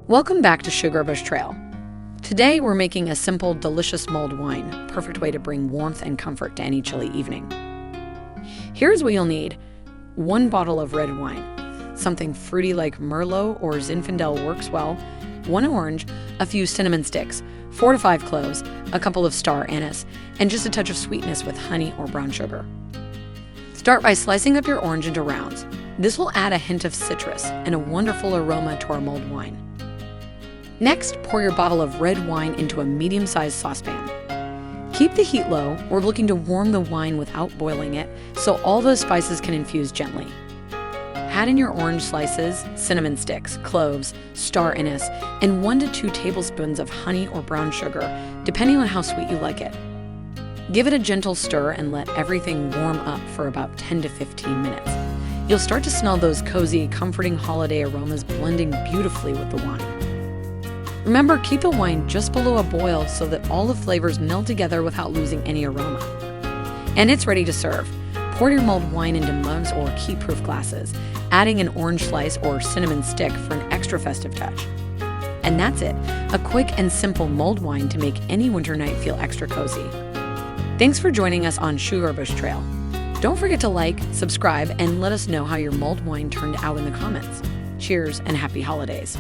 Welcome back to Sugarbush Trail. Today we're making a simple, delicious mulled wine, perfect way to bring warmth and comfort to any chilly evening. Here's what you'll need. 1 bottle of red wine. Something fruity like Merlot or Zinfandel works well. 1 orange, a few cinnamon sticks, 4 to 5 cloves, a couple of star anise, and just a touch of sweetness with honey or brown sugar. Start by slicing up your orange into rounds. This will add a hint of citrus and a wonderful aroma to our mulled wine. Next, pour your bottle of red wine into a medium-sized saucepan. Keep the heat low. We're looking to warm the wine without boiling it, so all those spices can infuse gently. Add in your orange slices, cinnamon sticks, cloves, star anise, and 1 to 2 tablespoons of honey or brown sugar, depending on how sweet you like it. Give it a gentle stir and let everything warm up for about 10 to 15 minutes. You'll start to smell those cozy, comforting holiday aromas blending beautifully with the wine. Remember, keep the wine just below a boil so that all the flavors meld together without losing any aroma. And it's ready to serve. Pour your mulled wine into mugs or heatproof glasses, adding an orange slice or cinnamon stick for an extra festive touch. And that's it, a quick and simple mulled wine to make any winter night feel extra cozy. Thanks for joining us on Sugarbush Trail. Don't forget to like, subscribe, and let us know how your mulled wine turned out in the comments. Cheers and happy holidays.